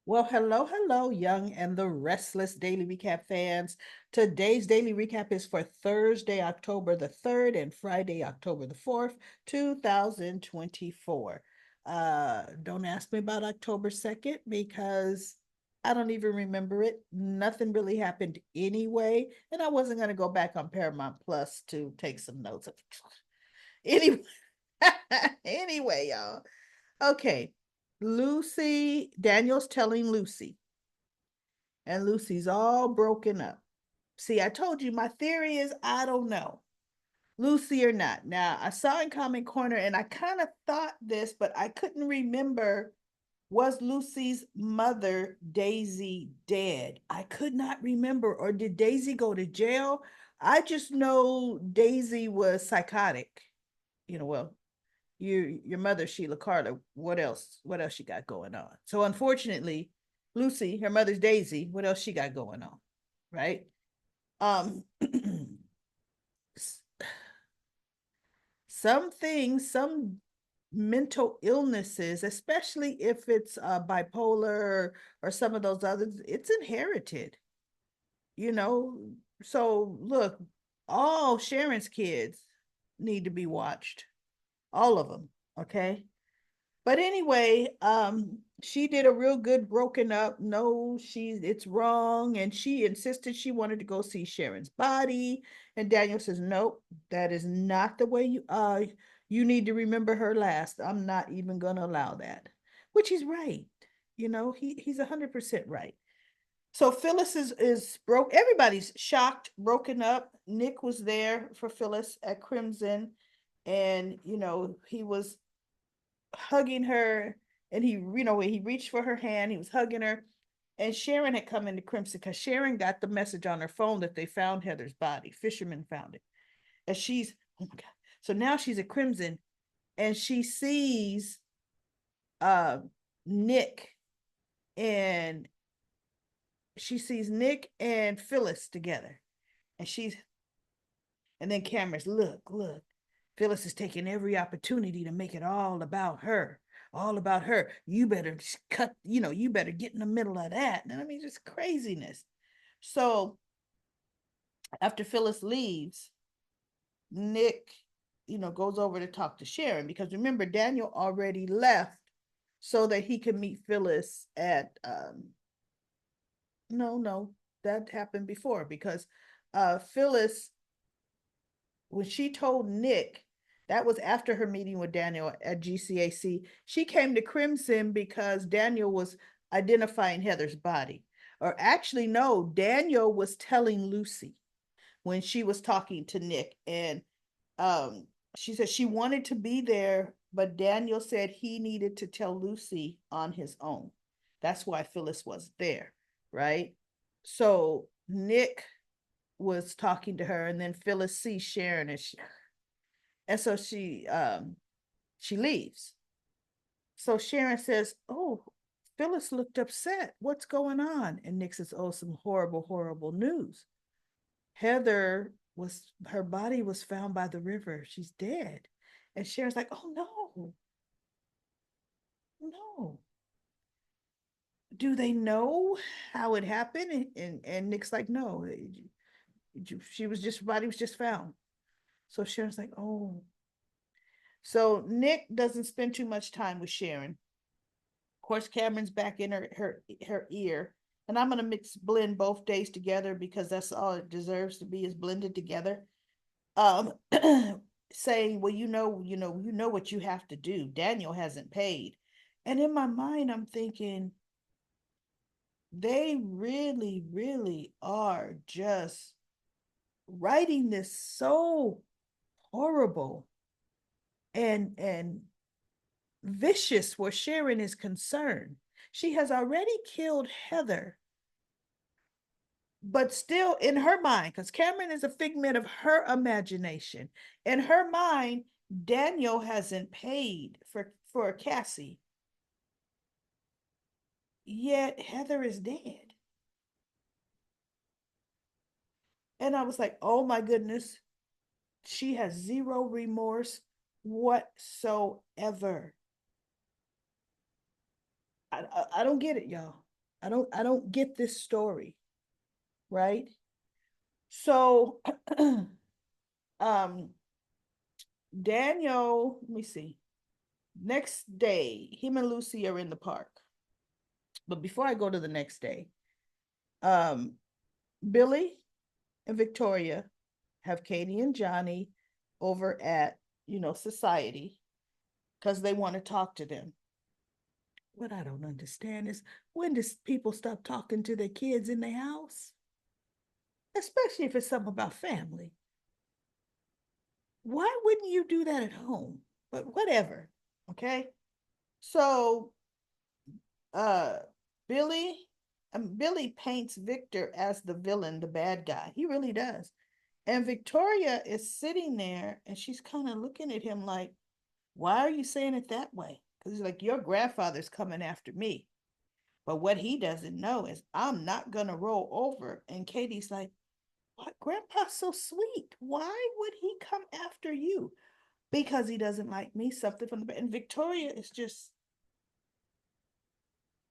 Well, hello, hello, Young and the Restless Daily Recap fans. Today's daily recap is for Thursday, October the 3rd and Friday, October the 4th, 2024. Don't ask me about October 2nd because I don't even remember it. Nothing really happened anyway, and I wasn't going to go back on Paramount Plus to take some notes. Anyway, anyway, y'all. Okay. Daniel's telling Lucy, and Lucy's all broken up. See, I told you my theory is I don't know. Lucy or not. Now, I saw in Comment Corner and I kind of thought this, but I couldn't remember, was Lucy's mother, Daisy, dead? I could not remember. Or did Daisy go to jail? I just know Daisy was psychotic. Well, your mother, Sheila Carter, what else? What else she got going on? So unfortunately, Lucy, her mother's Daisy, what else she got going on? Right? Um some things, some mental illnesses, especially if it's bipolar or some of those others, it's inherited, you know. So look, all Sharon's kids need to be watched, all of them. Okay. But anyway, she did a real good broken up. No, it's wrong. And she insisted she wanted to go see Sharon's body. And Daniel says, nope, that is not the way you need to remember her last. I'm not even gonna allow that. Which he's right. He's 100% right. So Phyllis is broke. Everybody's shocked, broken up. Nick was there for Phyllis at Crimson, and he was hugging her, and he reached for her hand, he was hugging her. And Sharon had come into Crimson because Sharon got the message on her phone that they found Heather's body. Fishermen found it. And she's, oh my God. So now she's at Crimson, and she sees uh Nick and Phyllis together. And she's and then cameras, look. Phyllis is taking every opportunity to make it all about her. All about her. You better you better get in the middle of that. And I mean, just craziness. So after Phyllis leaves, Nick, goes over to talk to Sharon because remember, Daniel already left so that he could meet Phyllis at no, that happened before because Phyllis, when she told Nick, that was after her meeting with Daniel at GCAC. She came to Crimson because Daniel was identifying Heather's body. Or actually, no, Daniel was telling Lucy when she was talking to Nick. And she said she wanted to be there, but Daniel said he needed to tell Lucy on his own. That's why Phyllis was there, right? So Nick was talking to her, and then Phyllis sees Sharon, and so she leaves. So Sharon says, "Oh, Phyllis looked upset. What's going on?" And Nick says, "Oh, some horrible, horrible news. Her body was found by the river. She's dead." And Sharon's like, "Oh no, no. Do they know how it happened?" And Nick's like, "No, body was just found." So Sharon's like, "Oh." So Nick doesn't spend too much time with Sharon. Of course, Cameron's back in her ear, and I'm gonna blend both days together because that's all it deserves to be, is blended together. Um, saying, "Well, you know what you have to do. Daniel hasn't paid," and in my mind, I'm thinking they really, really are just writing this so horrible and vicious where Sharon is concerned. She has already killed Heather, but still in her mind, because Cameron is a figment of her imagination. In her mind, Daniel hasn't paid for Cassie, yet Heather is dead. And I was like, oh my goodness, she has zero remorse whatsoever. I don't get it, y'all. I don't get this story, right? So um Daniel, let me see. Next day, him and Lucy are in the park. But before I go to the next day, um Billy and Victoria have Katie and Johnny over at, society because they want to talk to them. What I don't understand is, when does people stop talking to their kids in the house? Especially if it's something about family. Why wouldn't you do that at home? But whatever. Okay. So uh Billy Billy paints Victor as the villain, the bad guy. He really does. And Victoria is sitting there and she's kind of looking at him like, why are you saying it that way? Because he's like, your grandfather's coming after me. But what he doesn't know is I'm not going to roll over. And Katie's like, what? Grandpa's so sweet. Why would he come after you? Because he doesn't like me, something from the. And Victoria is just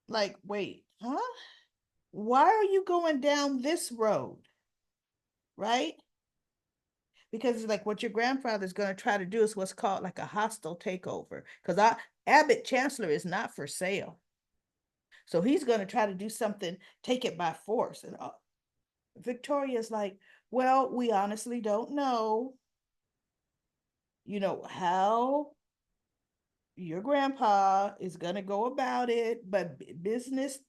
like, wait, huh? Why are you going down this road? Right? Because it's like what your grandfather's going to try to do is what's called like a hostile takeover. Because Abbott Chancellor is not for sale. So he's going to try to do something, take it by force. And Victoria's like, well, we honestly don't know, how your grandpa is going to go about it, but business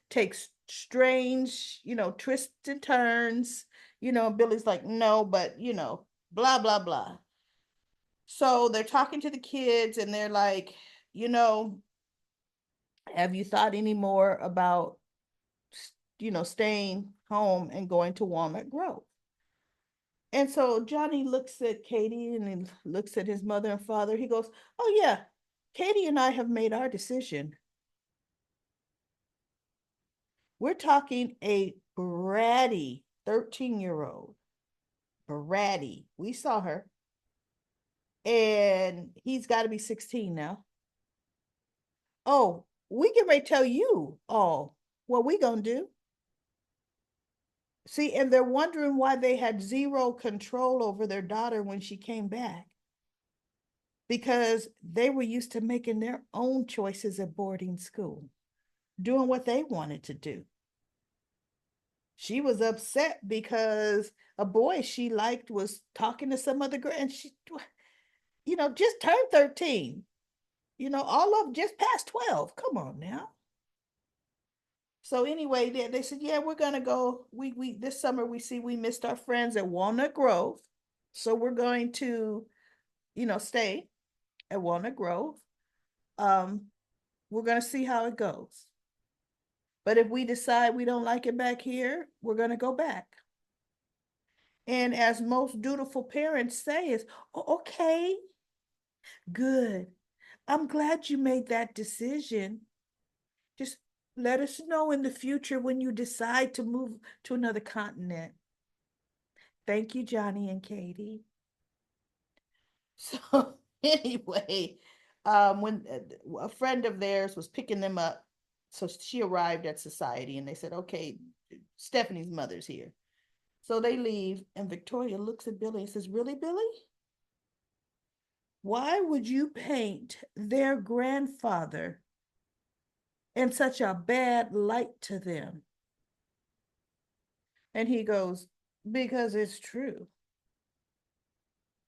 takes strange, twists and turns. Billy's like, no, but blah blah blah. So they're talking to the kids and they're like, you know have you thought any more about staying home and going to Walnut Grove? And so Johnny looks at Katie and he looks at his mother and father. He goes, oh yeah, Katie and I have made our decision. We're talking a bratty 13-year-old. Bratty. We saw her. And he's got to be 16 now. Oh, we can ready to tell you all what we gonna do. See, and they're wondering why they had zero control over their daughter when she came back. Because they were used to making their own choices at boarding school, doing what they wanted to do. She was upset because a boy she liked was talking to some other girl, and she, just turned 13. All of them just past 12. Come on now. So anyway, they said, yeah, we're gonna go. We this summer we missed our friends at Walnut Grove. So we're going to, stay at Walnut Grove. Um, we're gonna see how it goes. But if we decide we don't like it back here, we're gonna go back. And as most dutiful parents say, is, oh, okay, good. I'm glad you made that decision. Just let us know in the future when you decide to move to another continent. Thank you, Johnny and Katie. So anyway, when a friend of theirs was picking them up, so she arrived at society and they said, okay, Stephanie's mother's here. So they leave and Victoria looks at Billy and says, really, Billy? Why would you paint their grandfather in such a bad light to them? And he goes, because it's true.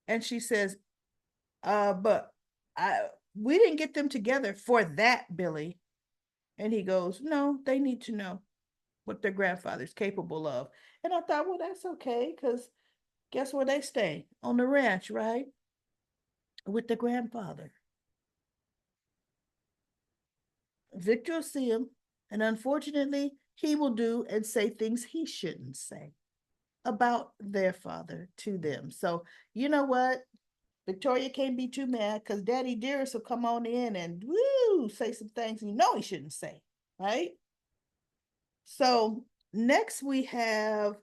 And she says, but I we didn't get them together for that, Billy. And he goes, no, they need to know what their grandfather's capable of. And I thought, well, that's okay, because guess where they stay? On the ranch, right? With the grandfather. Victor will see him, and unfortunately, he will do and say things he shouldn't say about their father to them. So, you know what? Victoria can't be too mad because Daddy Dearest will come on in and woo say some things he shouldn't say, right? So next we have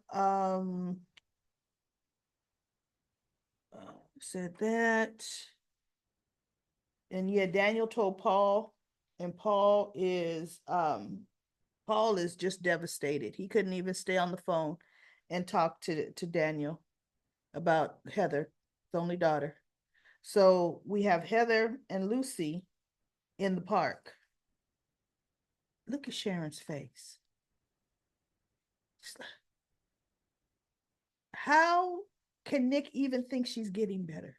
said that, and yeah, Daniel told Paul, and Paul is Paul is just devastated. He couldn't even stay on the phone and talk to Daniel about Heather, his only daughter. So we have Heather and Lucy in the park. Look at Sharon's face. How can Nick even think she's getting better?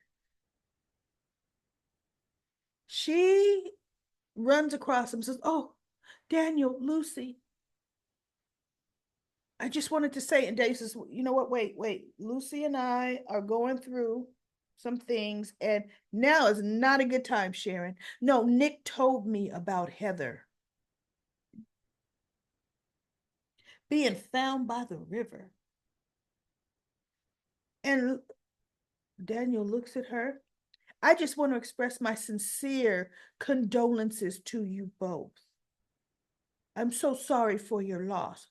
She runs across him and says, "Oh, Daniel, Lucy, I just wanted to say," and Dave says, "You know what? Wait. Lucy and I are going through some things, and now is not a good time, Sharon. No, Nick told me about Heather being found by the river." And Daniel looks at her. "I just want to express my sincere condolences to you both. I'm so sorry for your loss."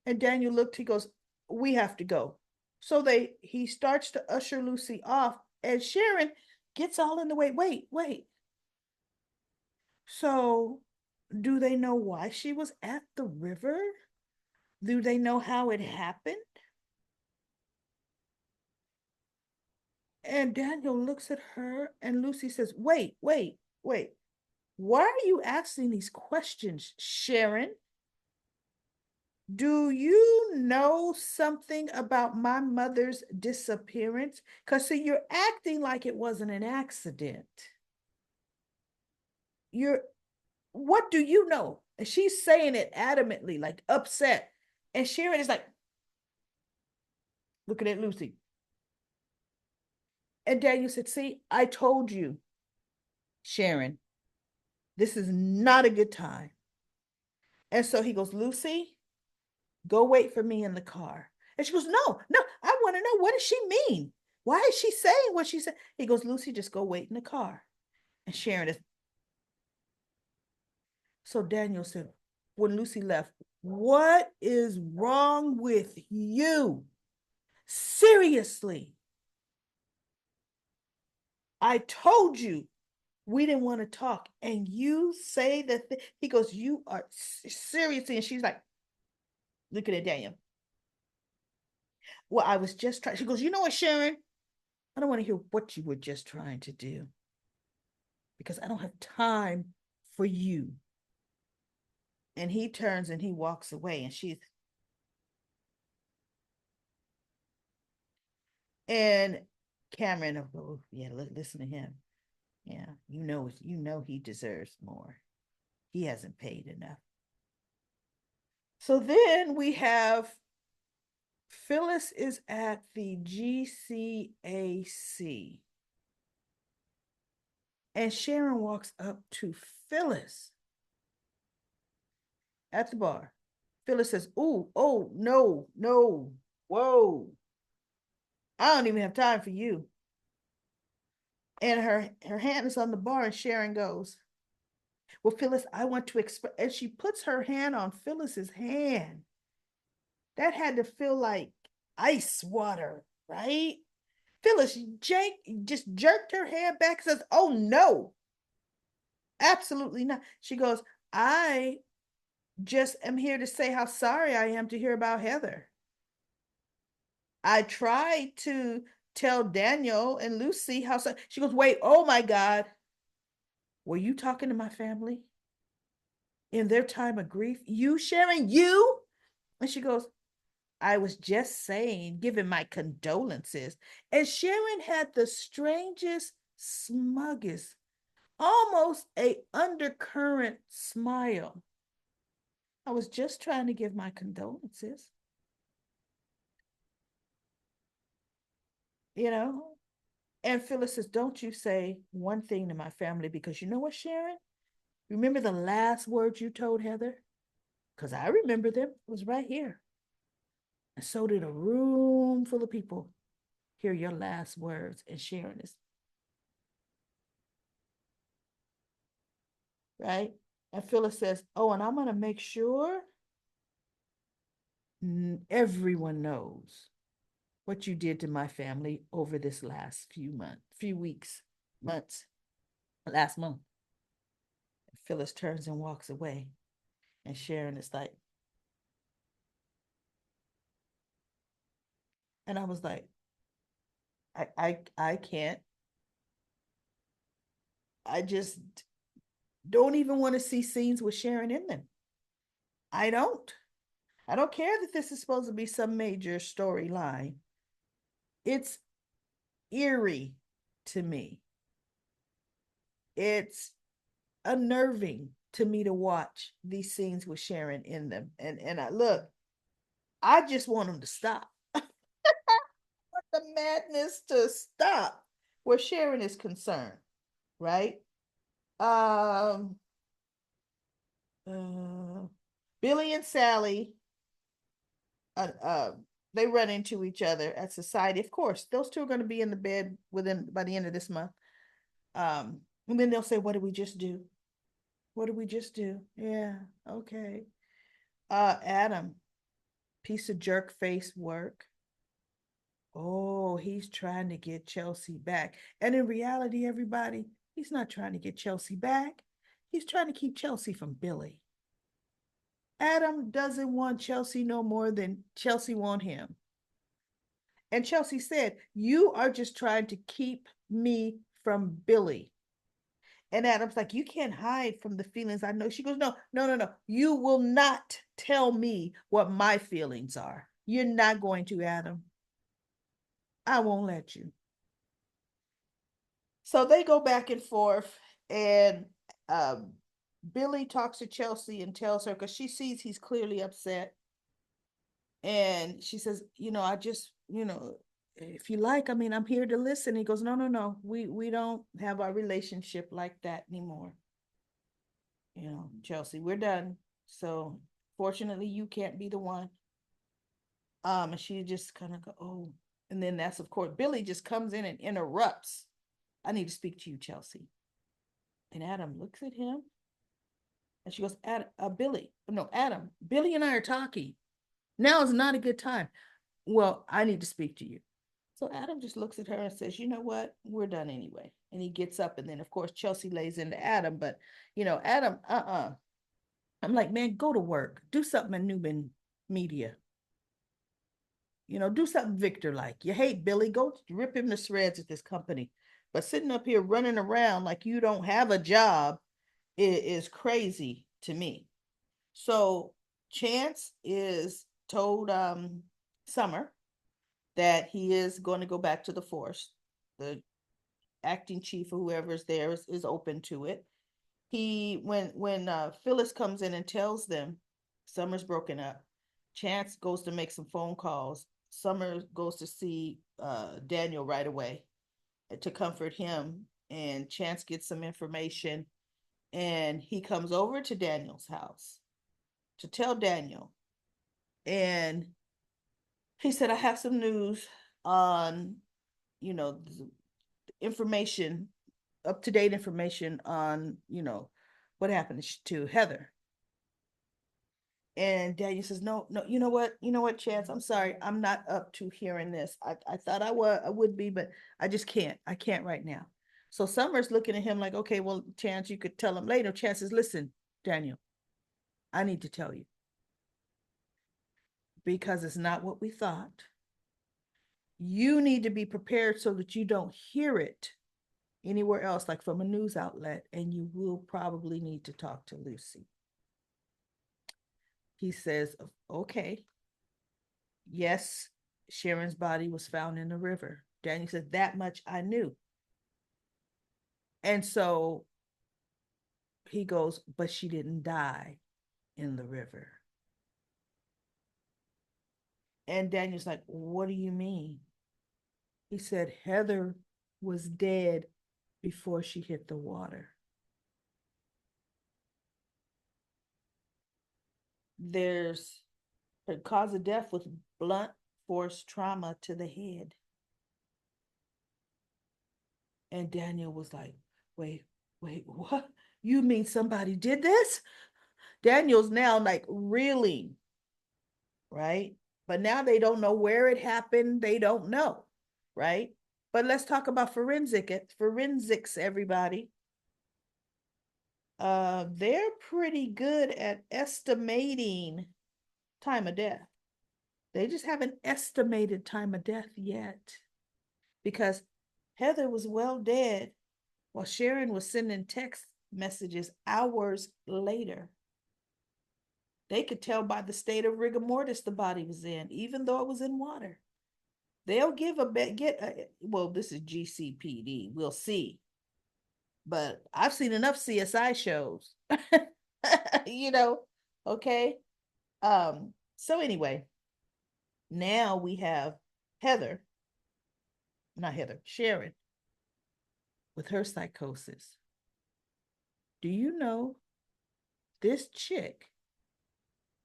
And Daniel looked, he goes, "We have to go." So he starts to usher Lucy off, and Sharon gets all in the way. Wait. So do they know why she was at the river? Do they know how it happened? And Daniel looks at her, and Lucy says, Wait. Why are you asking these questions, Sharon? Do you know something about my mother's disappearance? Because, see, you're acting like it wasn't an accident. You're, what do you know? And she's saying it adamantly, like upset. And Sharon is like, looking at Lucy. And Daniel said, "See, I told you, Sharon, this is not a good time." And so he goes, "Lucy, go wait for me in the car." And she goes, No, I want to know, what does she mean? Why is she saying what she said? He goes, "Lucy, just go wait in the car." And Sharon is, so Daniel said, when Lucy left, "What is wrong with you? Seriously, I told you we didn't want to talk, and you say that." He goes, "You are seriously," and she's like, looking at Daniel. "Well, I was just trying." She goes, "You know what, Sharon? I don't want to hear what you were just trying to do, because I don't have time for you." And he turns and he walks away, and she's, and Cameron, oh yeah, listen to him. Yeah, he deserves more. He hasn't paid enough. So then we have Phyllis is at the GCAC, and Sharon walks up to Phyllis at the bar. Phyllis says, "Ooh, oh, no, whoa, I don't even have time for you." And her hand is on the bar, and Sharon goes, "Well, Phyllis, I want to express," and she puts her hand on Phyllis's hand. That had to feel like ice water, right? Phyllis just jerked her hand back and says, "Oh no, absolutely not." She goes, "I just am here to say how sorry I am to hear about Heather. I tried to tell Daniel and Lucy how so." She goes, "Wait, oh my God. Were you talking to my family in their time of grief? You, Sharon, you?" And she goes, "I was just saying, giving my condolences." And Sharon had the strangest, smuggest, almost a undercurrent smile. "I was just trying to give my condolences, you know?" And Phyllis says, "Don't you say one thing to my family, because you know what, Sharon? Remember the last words you told Heather? Because I remember them. It was right here. And so did a room full of people hear your last words." And Sharon is, right? And Phyllis says, "Oh, and I'm going to make sure everyone knows what you did to my family over this last few weeks, months, last month." Phyllis turns and walks away. And Sharon is like, and I was like, I can't. I just don't even want to see scenes with Sharon in them. I don't. I don't care that this is supposed to be some major storyline. It's eerie to me. It's unnerving to me to watch these scenes with Sharon in them. And I look, I just want them to stop. The madness to stop where Sharon is concerned, right? Um uh, Billy and Sally uh, uh they run into each other at society. Of course, those two are going to be in the bed within by the end of this month. Um, and then they'll say, "What did we just do? What did we just do?" Yeah, okay. Adam, piece of jerk face work. Oh, he's trying to get Chelsea back. And in reality, everybody, he's not trying to get Chelsea back. He's trying to keep Chelsea from Billy. Adam doesn't want Chelsea no more than Chelsea want him. And Chelsea said, "You are just trying to keep me from Billy." And Adam's like, "You can't hide from the feelings I know." She goes, "No, no, no, no. You will not tell me what my feelings are. You're not going to, Adam. I won't let you." So they go back and forth, and um, Billy talks to Chelsea and tells her, because she sees he's clearly upset. And she says, "I just, if you like, I mean, I'm here to listen." He goes, "No, no, no. We don't have our relationship like that anymore. Chelsea, we're done. So fortunately, you can't be the one." And she just kind of go, "Oh." And then that's, of course, Billy just comes in and interrupts. "I need to speak to you, Chelsea." And Adam looks at him, and she goes, Billy, no, Adam, Billy and I are talking. Now is not a good time." "Well, I need to speak to you." So Adam just looks at her and says, "You know what? We're done anyway." And he gets up. And then, of course, Chelsea lays into Adam. But, Adam, I'm like, "Man, go to work. Do something in Newman Media. Do something Victor like. You hate Billy. Go rip him to shreds at this company. But sitting up here running around like you don't have a job is crazy to me." So Chance is told Summer that he is going to go back to the force. The acting chief or whoever is there is open to it. He when Phyllis comes in and tells them Summer's broken up, Chance goes to make some phone calls. Summer goes to see Daniel right away to comfort him, and Chance gets some information, and he comes over to Daniel's house to tell Daniel. And he said, "I have some news on, the information, up to date information on, what happened to Heather." And Daniel says, "No, no, you know what, Chance, I'm sorry. I'm not up to hearing this. I thought I would be, but I just can't. I can't right now." So Summer's looking at him like, "Okay, well, Chance, you could tell him later." Chance says, "Listen, Daniel, I need to tell you because it's not what we thought. You need to be prepared so that you don't hear it anywhere else, like from a news outlet, and you will probably need to talk to Lucy." He says, "Okay, yes, Sharon's body was found in the river." Daniel said, "That much I knew." And so he goes, "But she didn't die in the river." And Daniel's like, "What do you mean?" He said, "Heather was dead before she hit the water. There's her cause of death was blunt force trauma to the head." And Daniel was like, "Wait, wait, what? You mean somebody did this?" Daniel's now like reeling, right? But now they don't know where it happened. They don't know, right? But let's talk about forensics, everybody. They're pretty good at estimating time of death. They just haven't estimated time of death yet because Heather was well dead while Sharon was sending text messages hours later. They could tell by the state of rigor mortis the body was in, even though it was in water. They'll give a bet, get a, well, this is GCPD. We'll see. But I've seen enough CSI shows. you know, okay. So anyway, now we have Heather, not Heather, Sharon with her psychosis. Do you know this chick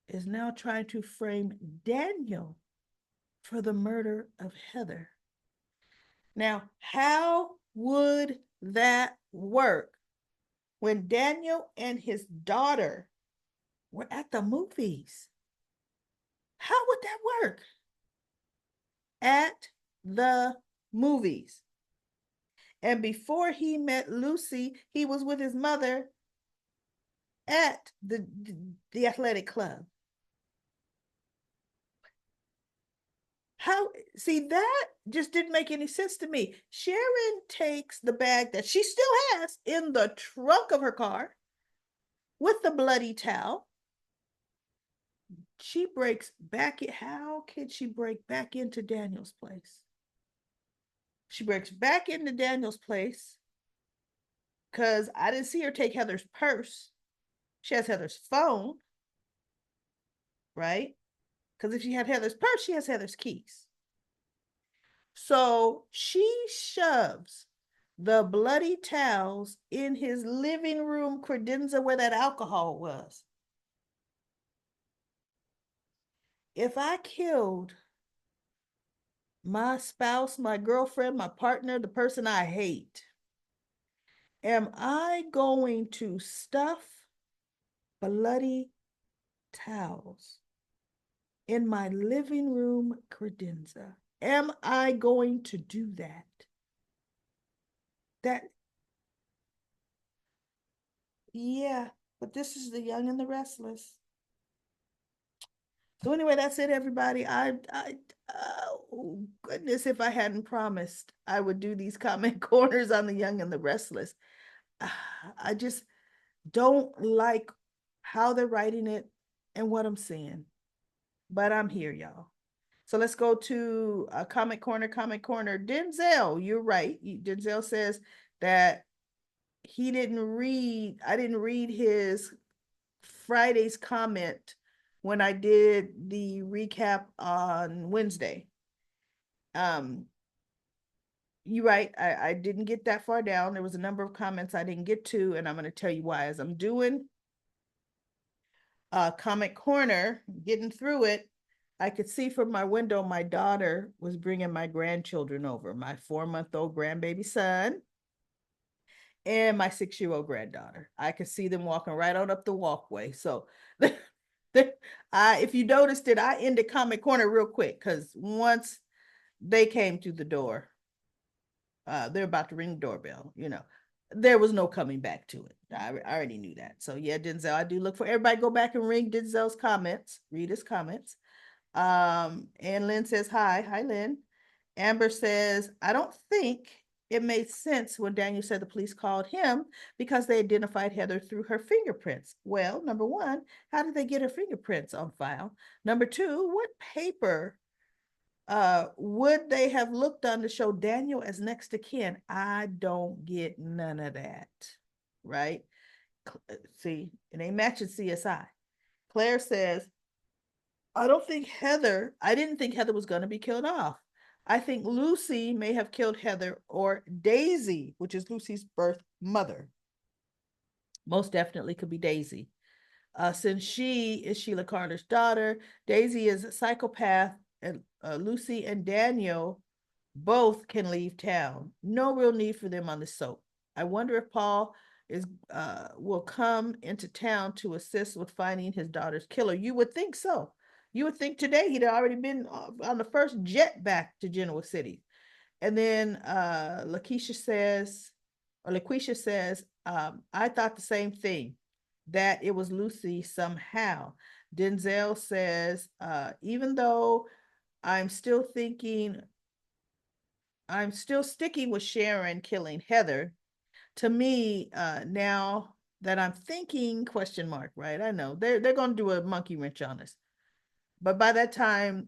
is now trying to frame Daniel for the murder of Heather? Now, how would that work when Daniel and his daughter were at the movies? How would that work? At the movies. And before he met Lucy, he was with his mother at the athletic club. How, see, that just didn't make any sense to me. Sharon takes the bag that she still has in the trunk of her car with the bloody towel. She breaks back. How can she break back into Daniel's place? She breaks back into Daniel's place because I didn't see her take Heather's purse. She has Heather's phone, right? Because if she had Heather's purse, she has Heather's keys. So she shoves the bloody towels in his living room credenza where that alcohol was. If I killed my spouse, my girlfriend, my partner, the person I hate, am I going to stuff bloody towels in my living room credenza? Am I going to do that? Yeah, but this is the young and the restless. So anyway, that's it, everybody. Oh goodness, if I hadn't promised I would do these comment corners on the young and the restless. I just don't like how they're writing it and what I'm seeing, but I'm here, y'all. So let's go to a comment corner. Comment corner. Denzel, you're right. Denzel says that he didn't read. I didn't read his Friday's comment when I did the recap on Wednesday. You're right. I didn't get that far down. There was a number of comments I didn't get to, and I'm going to tell you why. As I'm doing comment corner, getting through it, I could see from my window my daughter was bringing my grandchildren over, my 4-month-old grandbaby son and my 6-year-old granddaughter. I could see them walking right on up the walkway. So if you noticed it, I ended comment corner real quick because once they came to the door, they're about to ring the doorbell, there was no coming back to it. I already knew that. So yeah, Denzel, I do look for everybody go back and read Denzel's comments, read his comments. And Lynn says, hi, Lynn. Amber says, I don't think it made sense when Daniel said the police called him because they identified Heather through her fingerprints. Well, number one, how did they get her fingerprints on file? Number two, what paper would they have looked on to show Daniel as next to kin? I don't get none of that, right? See, it ain't matching CSI. Claire says, I didn't think Heather was going to be killed off. I think Lucy may have killed Heather or Daisy, which is Lucy's birth mother. Most definitely could be Daisy. Since she is Sheila Carter's daughter, Daisy is a psychopath, and Lucy and Daniel both can leave town. No real need for them on the soap. I wonder if Paul will come into town to assist with finding his daughter's killer. You would think so. You would think today he'd already been on the first jet back to Genoa City. And then Lakeisha says, Or LaQuisha says, I thought the same thing, that it was Lucy somehow. Denzel says, even though I'm still thinking, I'm still sticking with Sharon killing Heather. To me, now that I'm thinking, question mark, right? I know they're gonna do a monkey wrench on us. But by that time,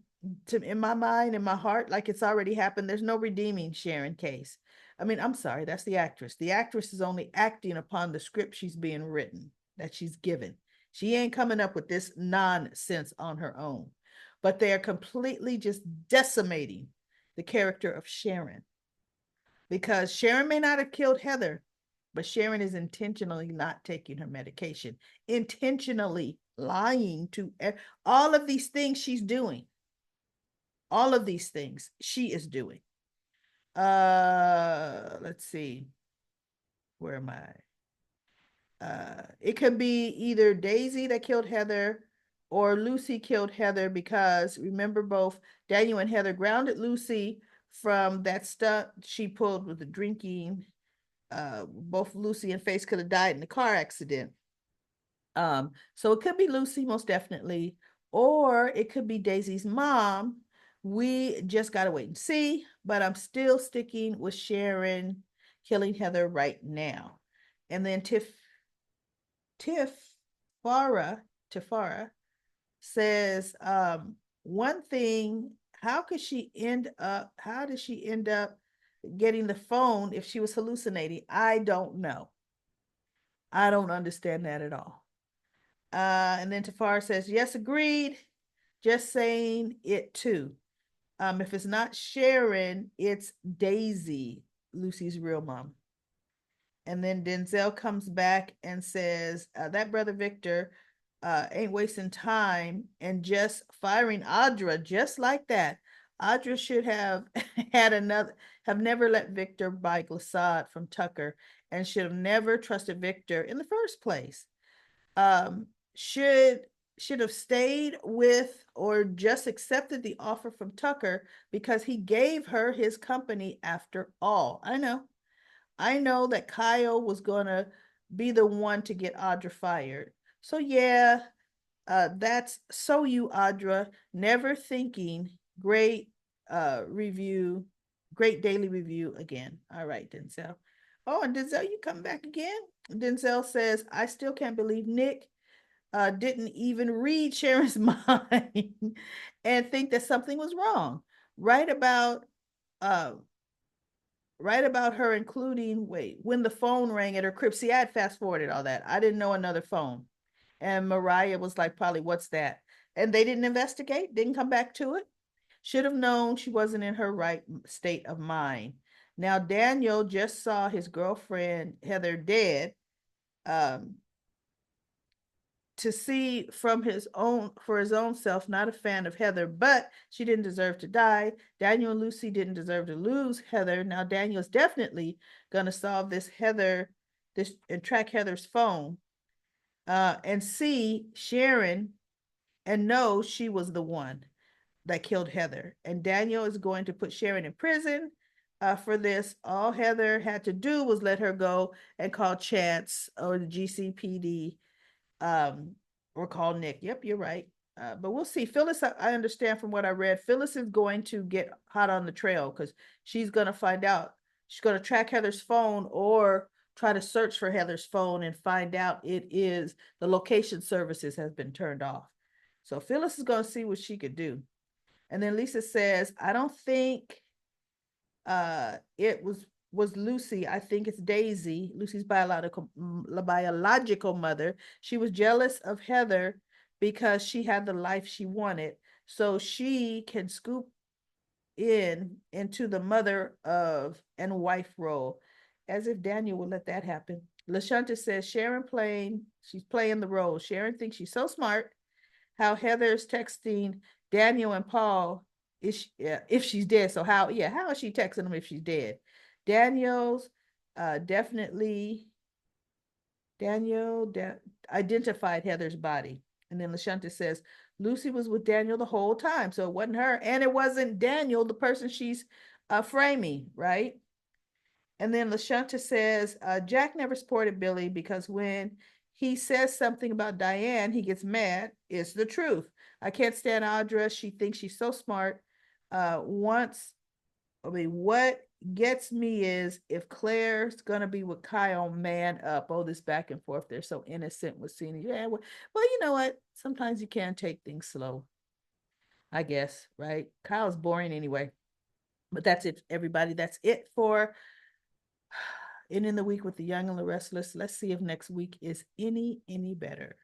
in my mind, in my heart, like it's already happened, there's no redeeming Sharon case. I mean, I'm sorry, that's the actress. The actress is only acting upon the script she's being written, that she's given. She ain't coming up with this nonsense on her own. But they are completely just decimating the character of Sharon, because Sharon may not have killed Heather, but Sharon is intentionally not taking her medication, intentionally lying to all of these things she's doing. All of these things she is doing. Let's see. Where am I? It could be either Daisy that killed Heather or Lucy killed Heather, because remember, both Daniel and Heather grounded Lucy from that stunt she pulled with the drinking. Both Lucy and Face could have died in the car accident. So it could be Lucy, most definitely, or it could be Daisy's mom. We just gotta wait and see, but I'm still sticking with Sharon killing Heather right now. And then Tiff Farah Tifara says, one thing, how did she end up getting the phone if she was hallucinating? I don't know. I don't understand that at all. And then Tafar says, yes, agreed. Just saying it too. If it's not Sharon, it's Daisy, Lucy's real mom. And then Denzel comes back and says, that brother Victor ain't wasting time and just firing Audra just like that. Audra should have have never let Victor buy Glissade from Tucker, and should have never trusted Victor in the first place. um, should have stayed with or just accepted the offer from Tucker, because he gave her his company after all. I know that Kyle was gonna be the one to get Audra fired. So yeah, that's so you, Audra, never thinking. Great review, great daily review again. All right, Denzel. Oh, and Denzel, you come back again. Denzel says, I still can't believe Nick didn't even read Sharon's mind and think that something was wrong. Right about uh, right about her including, wait, when the phone rang at her crib. See, I had fast forwarded all that. I didn't know another phone. And Mariah was like, probably, what's that? And they didn't investigate, didn't come back to it. Should have known she wasn't in her right state of mind. Now, Daniel just saw his girlfriend Heather dead. Um, to see from his own for his own self, not a fan of Heather, but she didn't deserve to die. Daniel and Lucy didn't deserve to lose Heather. Now Daniel's definitely gonna solve this and track Heather's phone, and see Sharon and know she was the one that killed Heather. And Daniel is going to put Sharon in prison for this. All Heather had to do was let her go and call Chance or the GCPD, um, or call Nick. Yep, you're right. But we'll see. Phyllis, I understand from what I read, Phyllis is going to get hot on the trail, because she's going to find out. She's going to track Heather's phone, or try to search for Heather's phone and find out it is the location services has been turned off. So Phyllis is going to see what she could do. And then Lisa says, I don't think it was Lucy. I think it's Daisy, Lucy's biological mother. She was jealous of Heather because she had the life she wanted, so she can scoop into the mother of and wife role, as if Daniel would let that happen. LaShunta says she's playing the role. Sharon thinks she's so smart. How Heather's texting Daniel and Paul if she's dead. So how is she texting them if she's dead? Daniel's definitely Daniel identified Heather's body. And then LaShunta says Lucy was with Daniel the whole time, so it wasn't her, and it wasn't Daniel, the person she's framing, right? And then LaShunta says, Jack never supported Billy because when he says something about Diane, he gets mad. It's the truth. I can't stand Audra. She thinks she's so smart. Once, I mean, what gets me is if Claire's gonna be with Kyle, man up. Oh, this back and forth. They're so innocent with seeing. Yeah, well, you know what? Sometimes you can take things slow, I guess, right? Kyle's boring anyway. But that's it, everybody. That's it for Ending the Week with the Young and the Restless. Let's see if next week is any better.